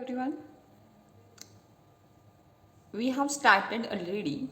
everyone. We have started already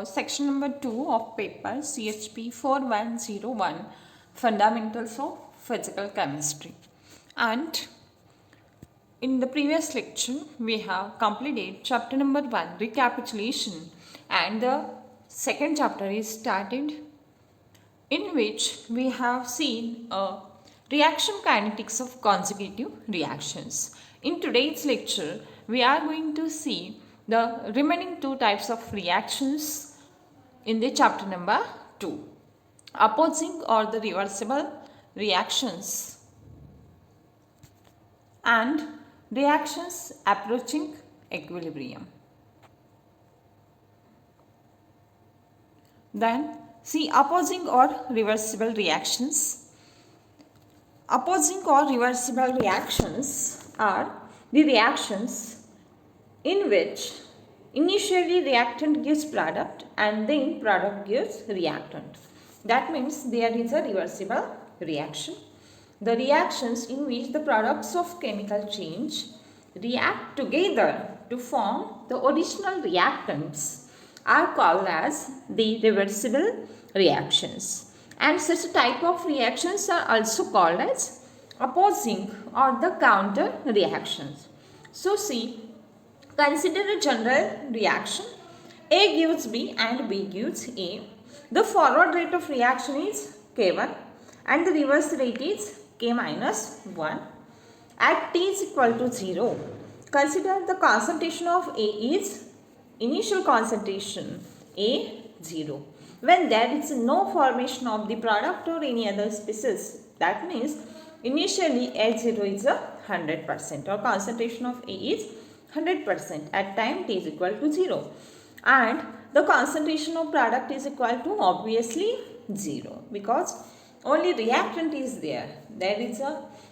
section number 2 of paper CHP 4101 Fundamentals of Physical Chemistry. And in the previous lecture, we have completed chapter number 1 recapitulation, and the second chapter is started, in which we have seen reaction kinetics of consecutive reactions. In today's lecture, we are going to see the remaining two types of reactions in the chapter number 2, opposing or the reversible reactions and reactions approaching equilibrium. Then see opposing or reversible reactions. Opposing or reversible reactions are the reactions in which initially reactant gives product and then product gives reactant. That means there is a reversible reaction. The reactions in which the products of chemical change react together to form the original reactants are called as the reversible reactions. And such a type of reactions are also called as opposing or the counter reactions. So see, consider a general reaction. A gives B and B gives A. The forward rate of reaction is K1 and the reverse rate is K minus 1. At T is equal to 0, consider the concentration of A is initial concentration A 0. When there is no formation of the product or any other species, that means initially A0 is a 100% or concentration of A is 100% at time T is equal to 0, and the concentration of product is equal to obviously 0 because only reactant is there. There is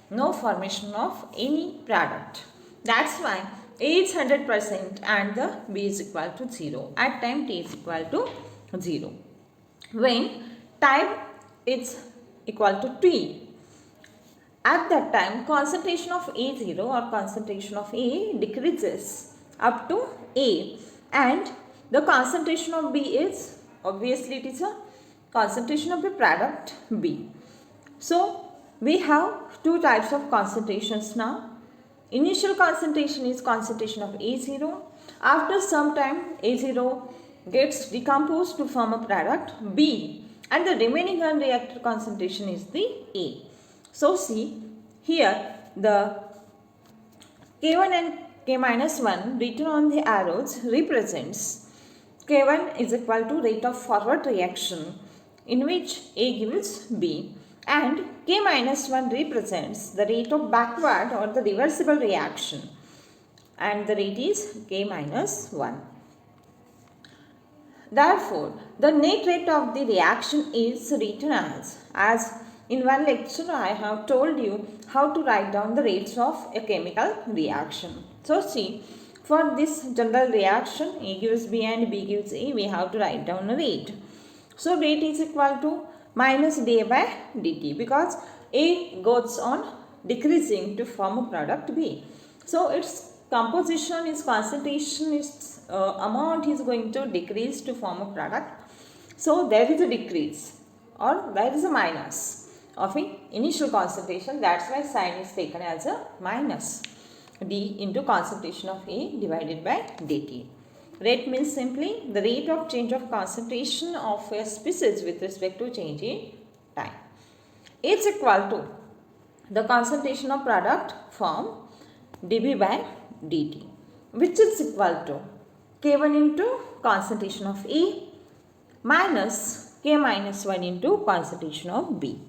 no formation of any product. That's why A is 100% and the B is equal to 0 at time T is equal to 0. When time is equal to T, at that time concentration of A0 or concentration of A decreases up to A, and the concentration of B is obviously it is a concentration of the product B. So we have two types of concentrations now. Initial concentration is concentration of A0. After some time A0 gets decomposed to form a product B, and the remaining unreacted concentration is the A. So see here the K1 and K minus 1 written on the arrows represents K1 is equal to rate of forward reaction in which A gives B, and K minus 1 represents the rate of backward or the reversible reaction, and the rate is K minus 1. Therefore, the net rate of the reaction is written as in one lecture I have told you how to write down the rates of a chemical reaction. So see, for this general reaction A gives B and B gives A, we have to write down a rate. So rate is equal to minus dA by dt because A goes on decreasing to form a product B. So its composition, its concentration, its amount is going to decrease to form a product. So there is a decrease or there is a minus of initial concentration. That's why sign is taken as a minus d into concentration of A divided by dt. Rate means simply the rate of change of concentration of a species with respect to change in time. It's equal to the concentration of product form dB by dt, which is equal to K1 into concentration of A minus K minus 1 into concentration of B.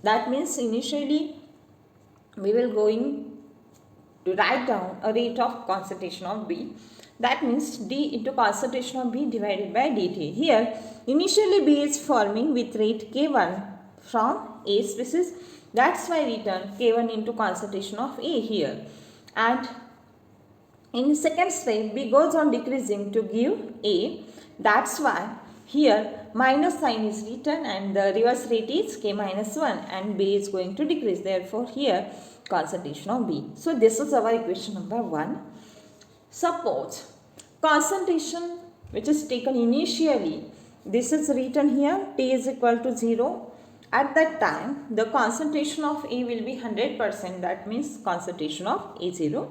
That means initially we will going to write down a rate of concentration of B. That means D into concentration of B divided by dt. Here initially B is forming with rate K1 from A species. That's why written K1 into concentration of A here. And in the second step B goes on decreasing to give A. That's why here minus sign is written and the reverse rate is k minus 1 and B is going to decrease. Therefore, here concentration of B. So, this is our equation number 1. Suppose concentration which is taken initially, this is written here, T is equal to 0. At that time, the concentration of A will be 100%. That means concentration of A0.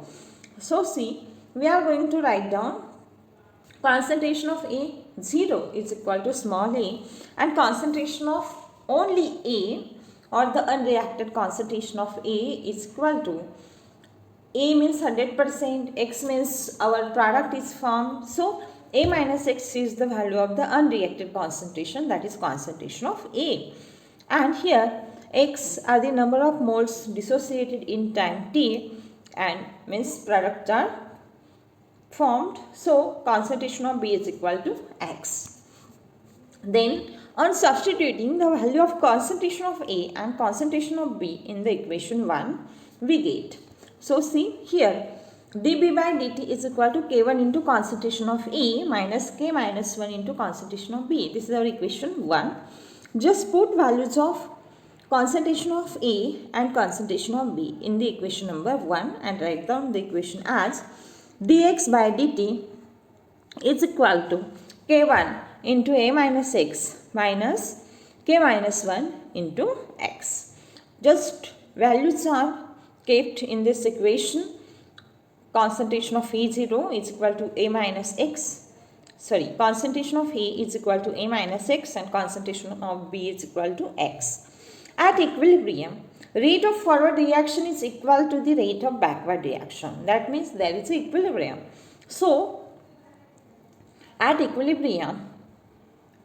So, see, we are going to write down concentration of A0 is equal to small a and concentration of only A or the unreacted concentration of A is equal to A means 100%, X means our product is formed. So, A minus X is the value of the unreacted concentration, that is concentration of A. And here X are the number of moles dissociated in time T and means product are formed. So, concentration of B is equal to X. Then on substituting the value of concentration of A and concentration of B in the equation 1, we get. So, see here dB by dt is equal to K1 into concentration of A minus K minus 1 into concentration of B. This is our equation 1. Just put values of concentration of A and concentration of B in the equation number 1 and write down the equation as dx by dt is equal to K1 into A minus X minus K minus 1 into X. Just values are kept in this equation. Concentration of A0 is equal to A minus X. Concentration of A is equal to A minus X and concentration of B is equal to X. At equilibrium, rate of forward reaction is equal to the rate of backward reaction. That means there is equilibrium. So, at equilibrium,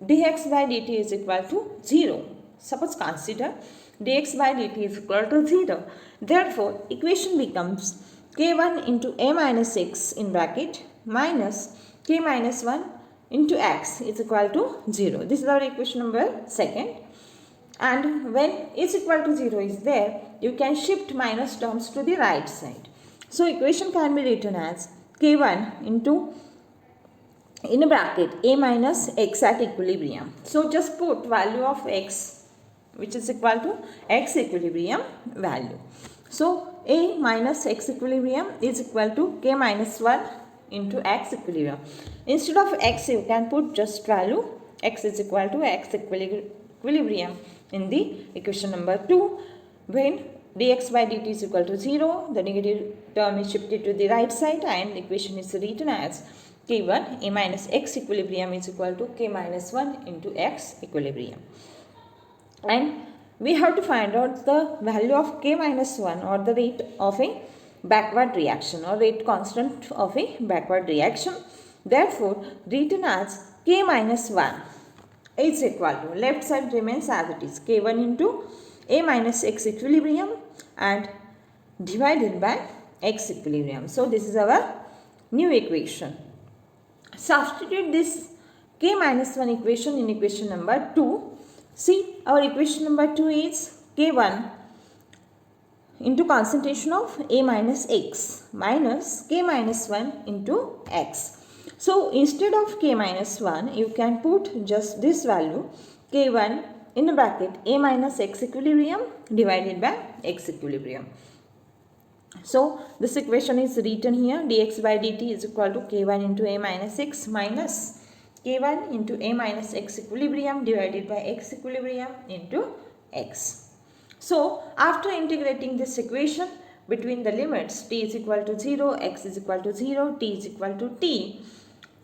dx by dt is equal to 0. Suppose consider dx by dt is equal to 0. Therefore, equation becomes K1 into A minus X in bracket minus K minus 1 into X is equal to 0. This is our equation number 2. And when is equal to 0 is there, you can shift minus terms to the right side. So, equation can be written as K1 into in a bracket A minus X at equilibrium. So, just put value of X which is equal to X equilibrium value. So, A minus X equilibrium is equal to K minus 1 into X equilibrium. Instead of X, you can put just value X is equal to X equilibrium in the equation number 2. When dx by dt is equal to 0, the negative term is shifted to the right side and the equation is written as K1 A minus X equilibrium is equal to K minus 1 into X equilibrium. And we have to find out the value of K minus 1 or the rate of a backward reaction or rate constant of a backward reaction. Therefore, written as K minus 1 is equal to, left side remains as it is, K1 into A minus X equilibrium and divided by X equilibrium. So, this is our new equation. Substitute this K minus 1 equation in equation number 2. See, our equation number 2 is K1 into concentration of A minus X minus K minus 1 into X. So, instead of K minus 1, you can put just this value K1 in a bracket A minus X equilibrium divided by X equilibrium. So, this equation is written here, dx by dt is equal to K1 into A minus X minus K1 into A minus X equilibrium divided by X equilibrium into X. So, after integrating this equation between the limits t is equal to 0, x is equal to 0, t is equal to t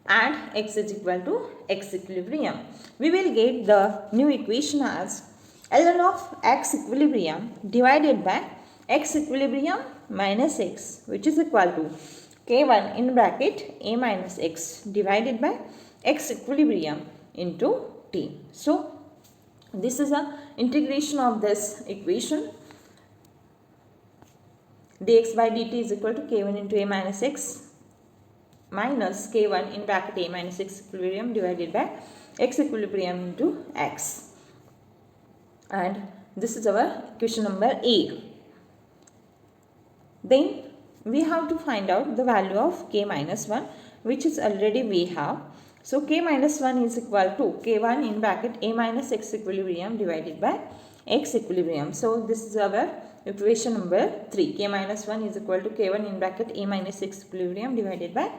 and x is equal to X equilibrium, we will get the new equation as ln of X equilibrium divided by X equilibrium minus X, which is equal to K1 in bracket A minus X divided by X equilibrium into t. So, this is a integration of this equation. Dx by dt is equal to K1 into A minus X minus K1 in bracket A minus X equilibrium divided by X equilibrium into X. And this is our equation number A. Then we have to find out the value of K minus 1, which is already we have. So K minus 1 is equal to K1 in bracket A minus X equilibrium divided by X equilibrium. So this is our equation number 3. K minus 1 is equal to K1 in bracket A minus X equilibrium divided by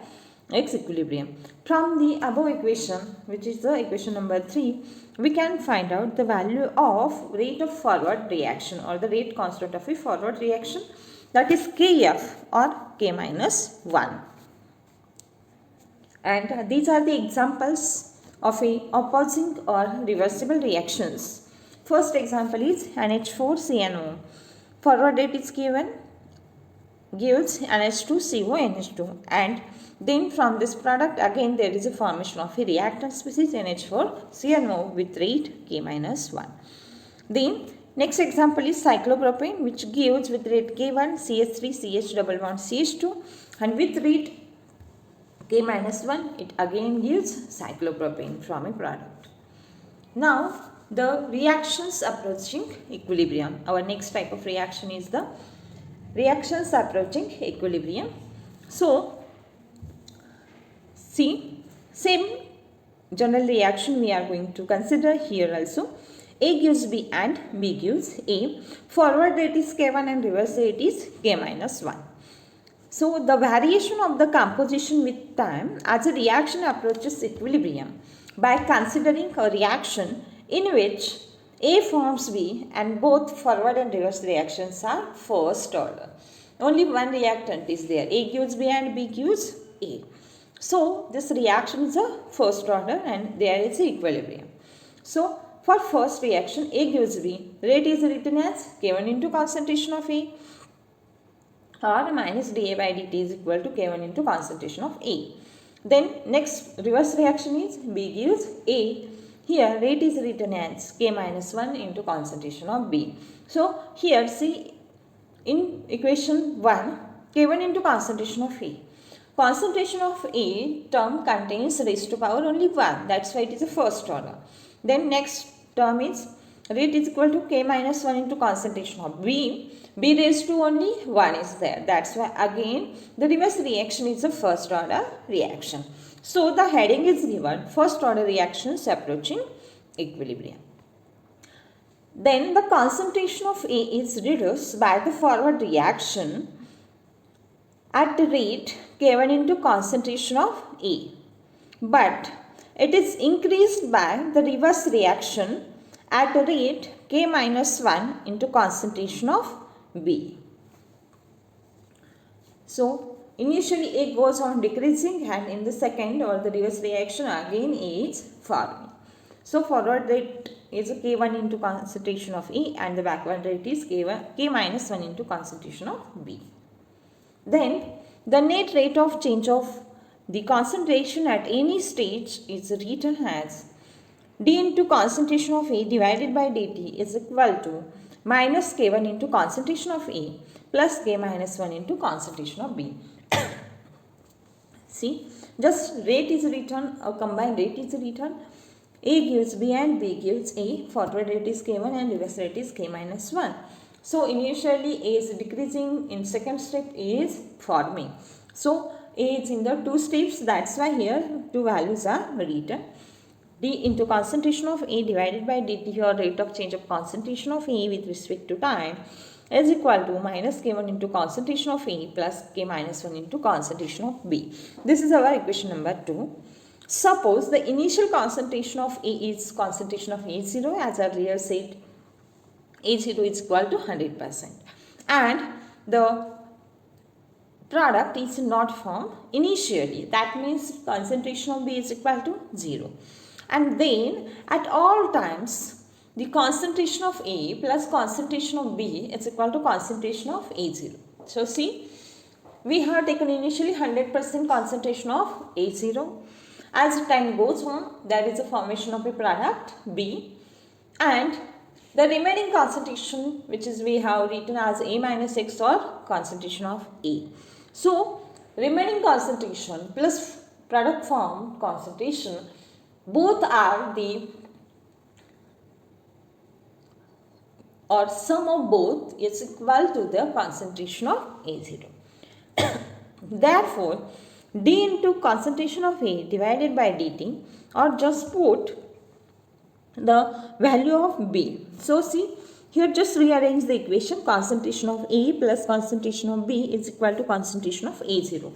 X equilibrium. From the above equation, which is the equation number 3, we can find out the value of rate of forward reaction or the rate constant of a forward reaction, that is Kf or K minus 1. And these are the examples of a opposing or reversible reactions. First example is NH4CnO. Forward rate is given, gives NH2CONH2, and then from this product again there is a formation of a reactant species NH4CnO with rate K minus 1. Then next example is cyclopropane, which gives with rate K1 CH3 CH double bond CH2, and with rate K minus 1 it again gives cyclopropane from a product. Now the reactions approaching equilibrium. Our next type of reaction is the reactions approaching equilibrium. So see, same general reaction we are going to consider here also. A gives B and B gives A. Forward rate is K1 and reverse rate is K minus 1. So the variation of the composition with time as a reaction approaches equilibrium by considering a reaction in which A forms B and both forward and reverse reactions are first order. Only one reactant is there. A gives B and B gives A. So this reaction is a first order and there is equilibrium. So for first reaction A gives B, rate is written as K1 into concentration of A or minus dA by dt is equal to K1 into concentration of A. Then next reverse reaction is B gives A. Here rate is written as K minus 1 into concentration of B. So here see in equation 1 K1 into concentration of A. Concentration of A term contains raised to power only 1. That's why it is a first order. Then next term is rate is equal to K minus 1 into concentration of B. B raised to only 1 is there. That's why again the reverse reaction is a first order reaction. So the heading is given first order reactions approaching equilibrium. Then the concentration of A is reduced by the forward reaction at the rate K1 into concentration of A. But it is increased by the reverse reaction at the rate K minus 1 into concentration of B. So initially A goes on decreasing and in the second or the reverse reaction again A is forming. So forward rate is K1 into concentration of A and the backward rate is K minus 1 into concentration of B. Then the net rate of change of the concentration at any stage is written as d into concentration of A divided by dt is equal to minus K1 into concentration of A plus K minus 1 into concentration of B. See, just rate is written or combined rate is written. A gives B and B gives A. Forward rate is K1 and reverse rate is K minus 1. So initially A is decreasing, in second step A is forming. So A is in the two steps, that's why here two values are written. D into concentration of A divided by dt or rate of change of concentration of A with respect to time is equal to minus K1 into concentration of A plus K minus 1 into concentration of B. This is our equation number 2. Suppose the initial concentration of A is concentration of A0, as earlier said, A0 is equal to 100% and the product is not formed initially. That means concentration of B is equal to 0. And then at all times the concentration of A plus concentration of B is equal to concentration of A0. So see, we have taken initially 100% concentration of A0. As time goes on, there is a formation of a product B and the remaining concentration, which is we have written as A minus X or concentration of A. So remaining concentration plus product formed concentration, both are the or sum of both is equal to the concentration of A0. Therefore, d into concentration of A divided by dt, or just put the value of B. So see, here just rearrange the equation. Concentration of A plus concentration of B is equal to concentration of A0.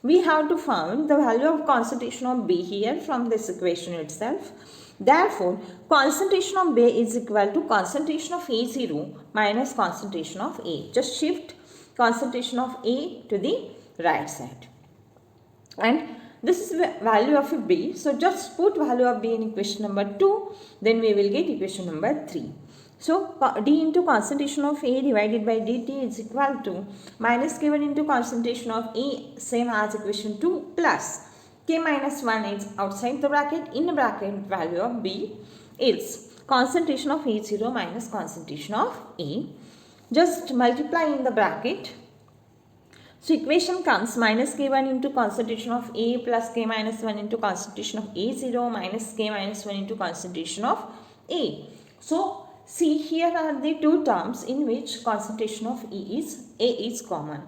We have to find the value of concentration of B here from this equation itself. Therefore, concentration of B is equal to concentration of A0 minus concentration of A. Just shift concentration of A to the right side. And this is the value of B. So just put value of B in equation number 2. Then we will get equation number 3. So d into concentration of A divided by dt is equal to minus k1 into concentration of A, same as equation 2, plus k minus 1 is outside the bracket. In the bracket, value of B is concentration of A0 minus concentration of A. Just multiply in the bracket. So equation comes minus k1 into concentration of A plus k minus 1 into concentration of A0 minus k minus 1 into concentration of A. So see, here are the two terms in which concentration of A is common.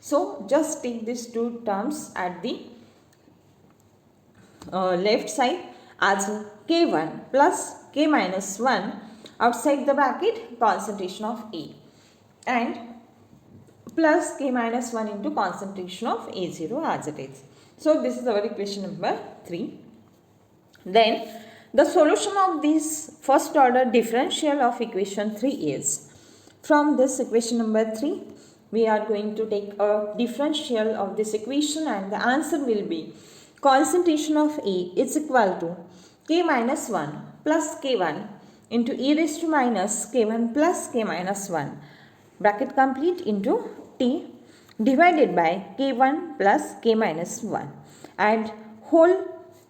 So just take these two terms at the left side as k1 plus k minus 1 outside the bracket concentration of A, and plus k minus 1 into concentration of A0 as it is. So this is our equation number 3. Then the solution of this first order differential of equation 3 is, from this equation number 3, we are going to take a differential of this equation, and the answer will be concentration of A is equal to k minus 1 plus k1 into e raised to minus k1 plus k minus 1 bracket complete into t divided by k1 plus k minus 1 and whole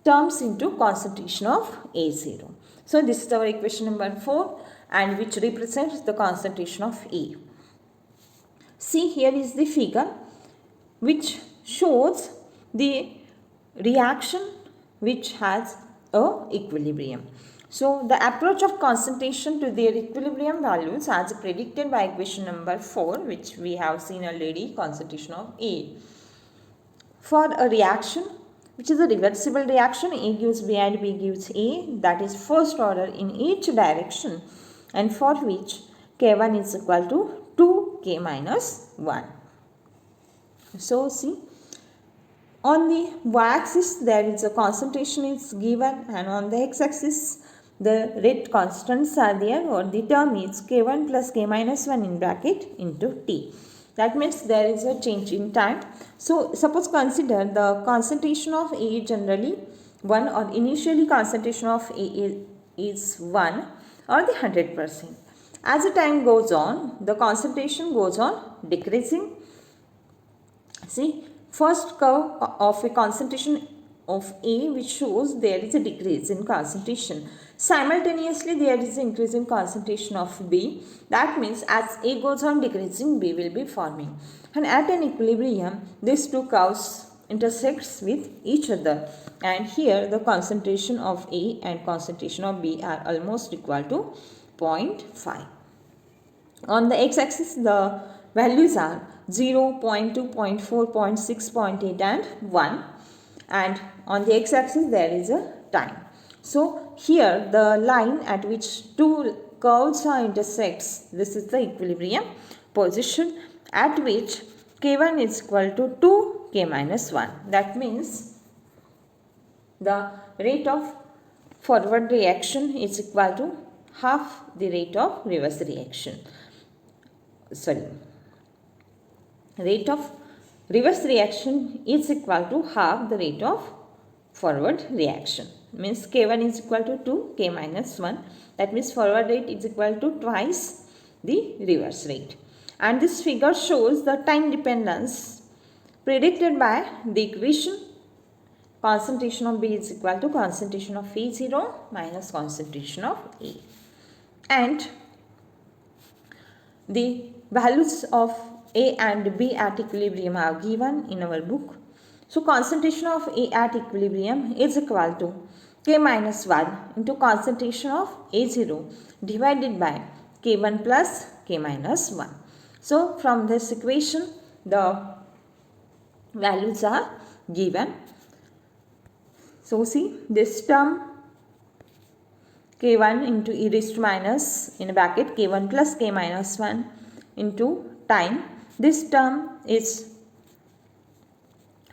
terms into concentration of A0. So this is our equation number 4, and which represents the concentration of A. See, here is the figure which shows the reaction which has a equilibrium. So the approach of concentration to their equilibrium values as predicted by equation number 4, which we have seen already, concentration of A. For a reaction which is a reversible reaction, A gives B and B gives A, that is first order in each direction, and for which K1 is equal to 2K minus 1. So see, on the y-axis there is a concentration is given, and on the x-axis the rate constants are there, or the term is K1 plus K minus 1 in bracket into T. That means there is a change in time. So suppose consider the concentration of A generally 1, or initially concentration of A is 1 or the 100%. As the time goes on, the concentration goes on decreasing. See, first curve of a concentration of A which shows there is a decrease in concentration. Simultaneously, there is an increase in concentration of B. That means as A goes on decreasing, B will be forming. And at an equilibrium, these two curves intersects with each other. And here the concentration of A and concentration of B are almost equal to 0.5. On the x-axis, the values are 0, 0.2, 0.4, 0.6, 0.8 and 1. And on the x-axis, there is a time. So here the line at which two curves are intersects, this is the equilibrium position at which K1 is equal to 2K minus 1. That means the rate of forward reaction is equal to half the rate of reverse reaction. Rate of reverse reaction is equal to half the rate of forward reaction. Means K1 is equal to 2, K minus 1. That means forward rate is equal to twice the reverse rate. And this figure shows the time dependence predicted by the equation concentration of B is equal to concentration of A0 minus concentration of A. And the values of A and B at equilibrium are given in our book. So concentration of A at equilibrium is equal to K minus 1 into concentration of A0 divided by K1 plus K minus 1. So from this equation, the values are given. So see this term k1 into e raised to minus in a bracket k1 plus k minus 1 into time. This term is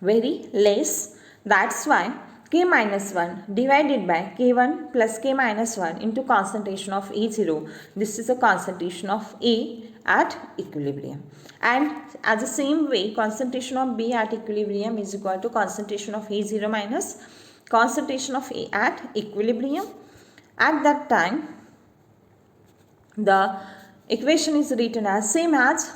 very less, that's why k minus 1 divided by k1 plus k minus 1 into concentration of A0. This is the concentration of A at equilibrium. And as the same way, concentration of B at equilibrium is equal to concentration of A0 minus concentration of A at equilibrium. At that time, the equation is written as same as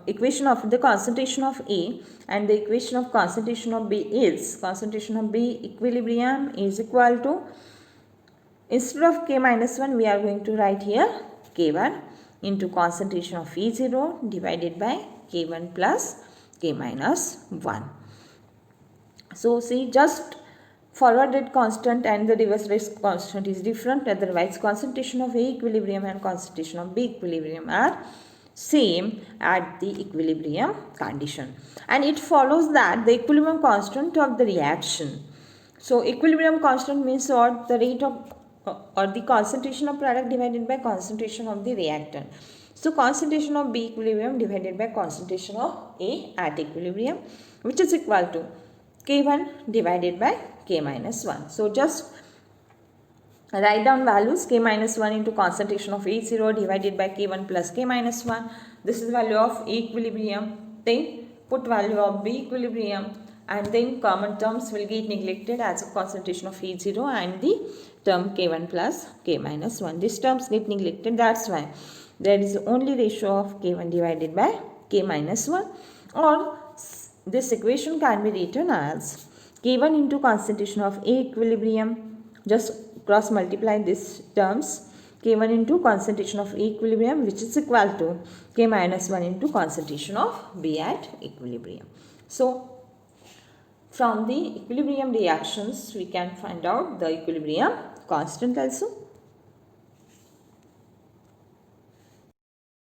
equation of the concentration of A, and the equation of concentration of B is concentration of B equilibrium is equal to, instead of k minus 1 we are going to write here k1 into concentration of E0 divided by k1 plus k minus 1. So see, just forward rate constant and the reverse rate constant is different, otherwise concentration of A equilibrium and concentration of B equilibrium are same at the equilibrium condition. And it follows that the equilibrium constant of the reaction. So equilibrium constant means what? The rate of or the concentration of product divided by concentration of the reactant. So concentration of B equilibrium divided by concentration of A at equilibrium, which is equal to K1 divided by K minus 1. So just write down values. K minus 1 into concentration of A0 divided by K1 plus K minus 1. This is value of A equilibrium. Then put value of B equilibrium, and then common terms will get neglected as a concentration of A0 and the term K1 plus K minus 1. These terms get neglected, that's why there is only ratio of K1 divided by K minus 1, or this equation can be written as K1 into concentration of A equilibrium, just cross multiply these terms, K1 into concentration of A equilibrium, which is equal to K minus 1 into concentration of B at equilibrium. So from the equilibrium reactions we can find out the equilibrium constant also.